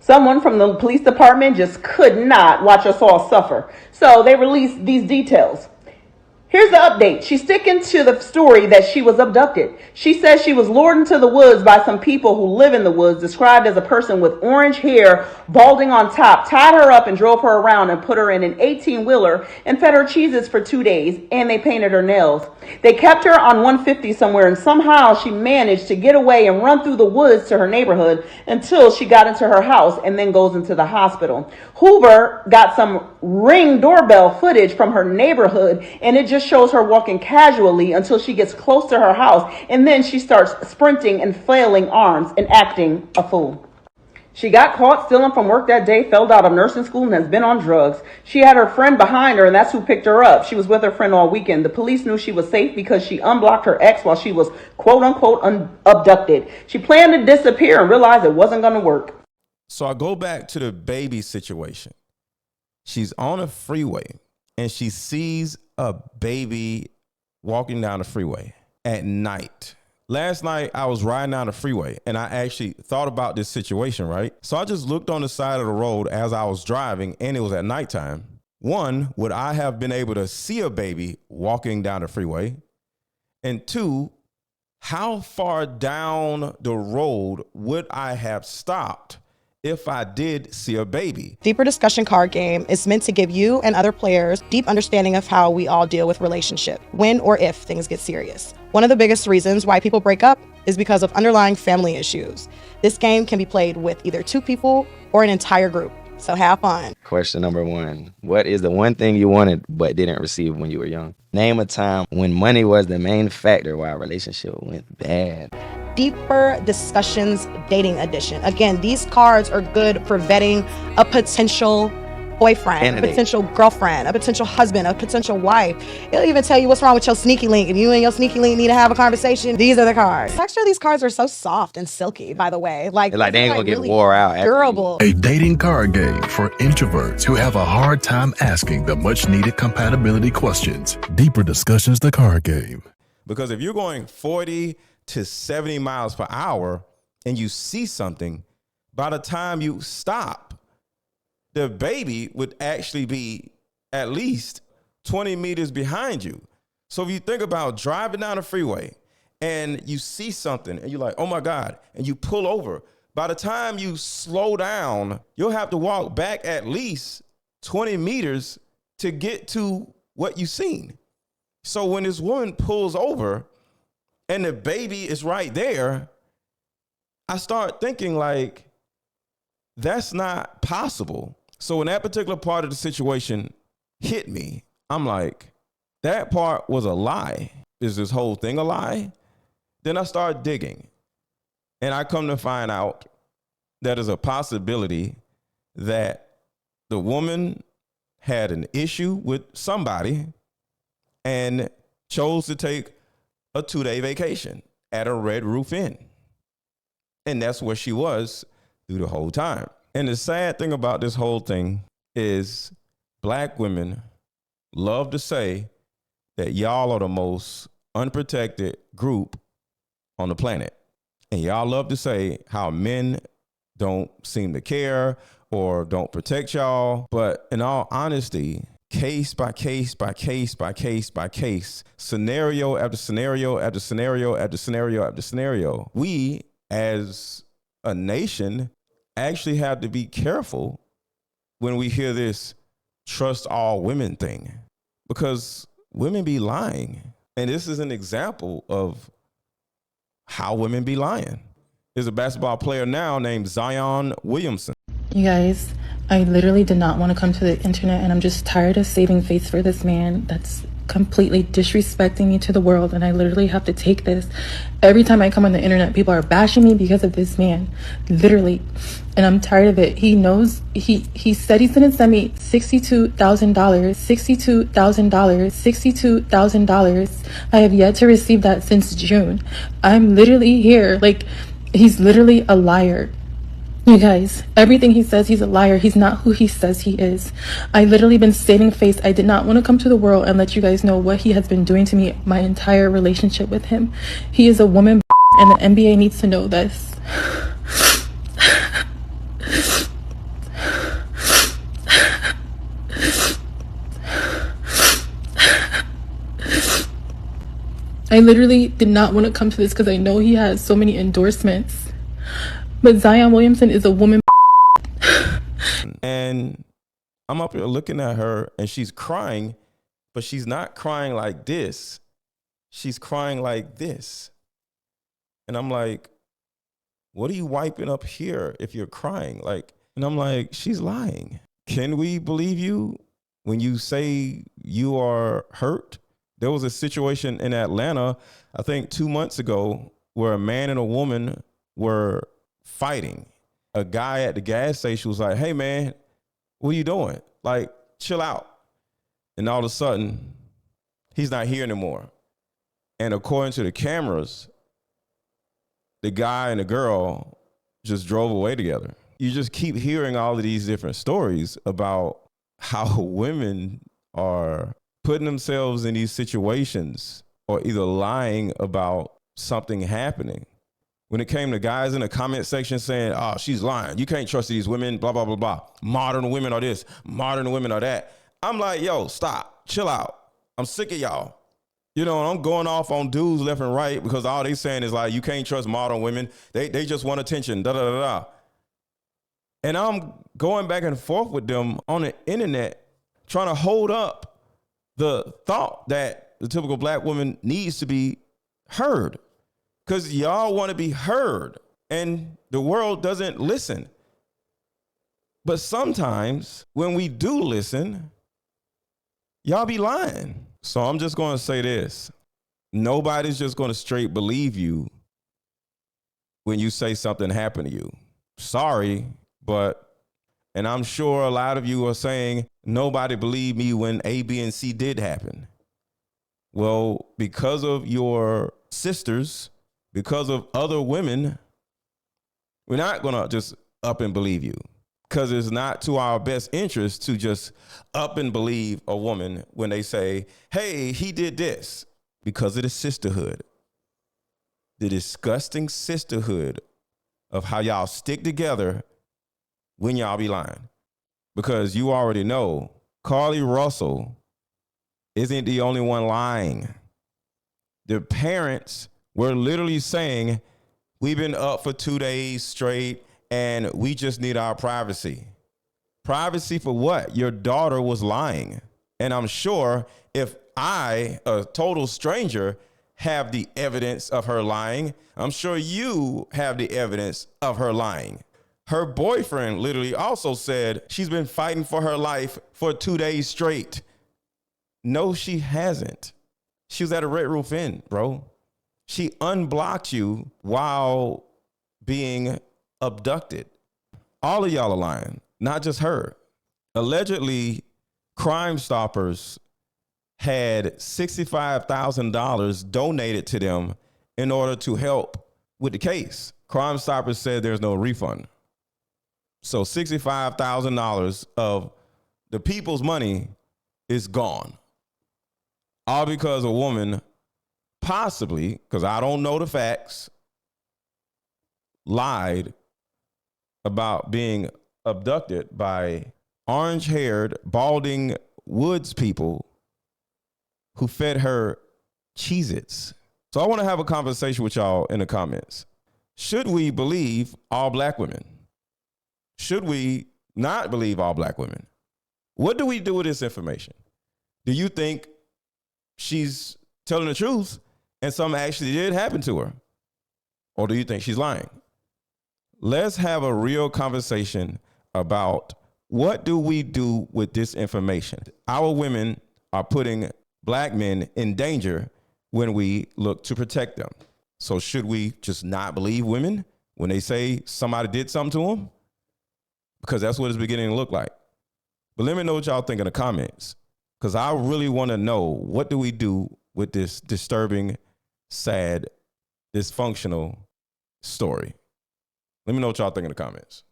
Someone from the police department just could not watch us all suffer. So they released these details. Here's the update. She's sticking to the story that she was abducted. She says she was lured into the woods by some people who live in the woods, described as a person with orange hair, balding on top, tied her up and drove her around and put her in an 18-wheeler and fed her Cheez-Its for 2 days, and they painted her nails. They kept her on 150 somewhere, and somehow she managed to get away and run through the woods to her neighborhood until she got into her house and then goes into the hospital. Hoover got some Ring doorbell footage from her neighborhood, and it just shows her walking casually until she gets close to her house, and then she starts sprinting and flailing arms and acting a fool. She got caught stealing from work that day, failed out of nursing school, and has been on drugs. She had her friend behind her, and that's who picked her up. She was with her friend all weekend. The police knew she was safe because she unblocked her ex while she was quote-unquote abducted. She planned to disappear and realized it wasn't going to work. So I go back to the baby situation. She's on a freeway, and she sees a baby walking down the freeway at night. Last night, I was riding down the freeway, and I actually thought about this situation, right? So I just looked on the side of the road as I was driving, and it was at nighttime. One, would I have been able to see a baby walking down the freeway? And two, how far down the road would I have stopped if I did see a baby? Deeper Discussion card game is meant to give you and other players deep understanding of how we all deal with relationship, when or if things get serious. One of the biggest reasons why people break up is because of underlying family issues. This game can be played with either 2 people or an entire group, so have fun. Question number 1. What is the one thing you wanted but didn't receive when you were young? Name a time when money was the main factor why a relationship went bad. Deeper Discussions Dating Edition. Again, these cards are good for vetting a potential boyfriend, a potential girlfriend, a potential husband, a potential wife. It'll even tell you what's wrong with your sneaky link. If you and your sneaky link need to have a conversation, these are the cards. The texture of these cards are so soft and silky, by the way. Like they ain't gonna get really wore out. Durable. A dating card game for introverts who have a hard time asking the much needed compatibility questions. Deeper Discussions, the card game. Because if you're going 40 to 70 miles per hour and you see something, by the time you stop, the baby would actually be at least 20 meters behind you. So if you think about driving down the freeway and you see something and you're like, oh my God, and you pull over, by the time you slow down, you'll have to walk back at least 20 meters to get to what you've seen. So when this woman pulls over and the baby is right there, I start thinking like, that's not possible. So when that particular part of the situation hit me, I'm like, that part was a lie. Is this whole thing a lie? Then I start digging, and I come to find out that there's a possibility that the woman had an issue with somebody and chose to take a 2-day vacation at a Red Roof Inn. And that's where she was through the whole time. And the sad thing about this whole thing is black women love to say that y'all are the most unprotected group on the planet. And y'all love to say how men don't seem to care or don't protect y'all. But in all honesty, case by case by case by case by case, scenario after scenario after scenario after scenario after scenario, we as a nation actually have to be careful when we hear this trust all women thing, because women be lying. And this is an example of how women be lying. There's a basketball player now named Zion Williamson. You guys, I literally did not want to come to the internet, and I'm just tired of saving face for this man that's completely disrespecting me to the world, and I literally have to take this. Every time I come on the internet, people are bashing me because of this man, literally, and I'm tired of it. He knows, he said he's gonna send me $62,000. I have yet to receive that since June. I'm literally here, like, he's literally a liar. You guys, everything he says, he's a liar. He's not who he says he is. I literally been saving face. I did not want to come to the world and let you guys know what he has been doing to me my entire relationship with him. He is a woman, and the NBA needs to know this. I literally did not want to come to this because I know he has so many endorsements. But Zion Williamson is a woman. And I'm up here looking at her and she's crying, but she's not crying like this. She's crying like this. And I'm like, what are you wiping up here if you're crying? Like, and I'm like, she's lying. Can we believe you when you say you are hurt? There was a situation in Atlanta, I think 2 months ago, where a man and a woman were fighting. A guy at the gas station was like, hey man, what are you doing? Like, chill out. And all of a sudden, he's not here anymore. And according to the cameras, the guy and the girl just drove away together. You just keep hearing all of these different stories about how women are putting themselves in these situations or either lying about something happening. When it came to guys in the comment section saying, oh, she's lying. You can't trust these women, blah, blah, blah, blah. Modern women are this, modern women are that. I'm like, yo, stop, chill out. I'm sick of y'all. You know, I'm going off on dudes left and right because all they saying is like, you can't trust modern women. They just want attention, da, da, da, da. And I'm going back and forth with them on the internet, trying to hold up the thought that the typical black woman needs to be heard. Because y'all want to be heard and the world doesn't listen. But sometimes when we do listen, y'all be lying. So I'm just going to say this. Nobody's just going to straight believe you when you say something happened to you. Sorry, and I'm sure a lot of you are saying, nobody believed me when A, B, and C did happen. Well, because of your sisters, because of other women, we're not going to just up and believe you. Because it's not to our best interest to just up and believe a woman when they say, hey, he did this, because of the sisterhood. The disgusting sisterhood of how y'all stick together when y'all be lying. Because you already know Carlee Russell isn't the only one lying. The parents were literally saying, we've been up for 2 days straight and we just need our privacy. Privacy for what? Your daughter was lying. And I'm sure if I, a total stranger, have the evidence of her lying, I'm sure you have the evidence of her lying. Her boyfriend literally also said she's been fighting for her life for 2 days straight. No, she hasn't. She was at a Red Roof Inn, bro. She unblocked you while being abducted. All of y'all are lying, not just her. Allegedly, Crime Stoppers had $65,000 donated to them in order to help with the case. Crime Stoppers said there's no refund. So $65,000 of the people's money is gone. All because a woman, possibly, because I don't know the facts, lied about being abducted by orange-haired, balding woods people who fed her Cheez-Its. So I want to have a conversation with y'all in the comments. Should we believe all black women? Should we not believe all black women? What do we do with this information? Do you think she's telling the truth and something actually did happen to her? Or do you think she's lying? Let's have a real conversation about what do we do with this information? Our women are putting black men in danger when we look to protect them. So should we just not believe women when they say somebody did something to them? Because that's what it's beginning to look like. But let me know what y'all think in the comments, because I really want to know, what do we do with this disturbing, sad, dysfunctional story? Let me know what y'all think in the comments.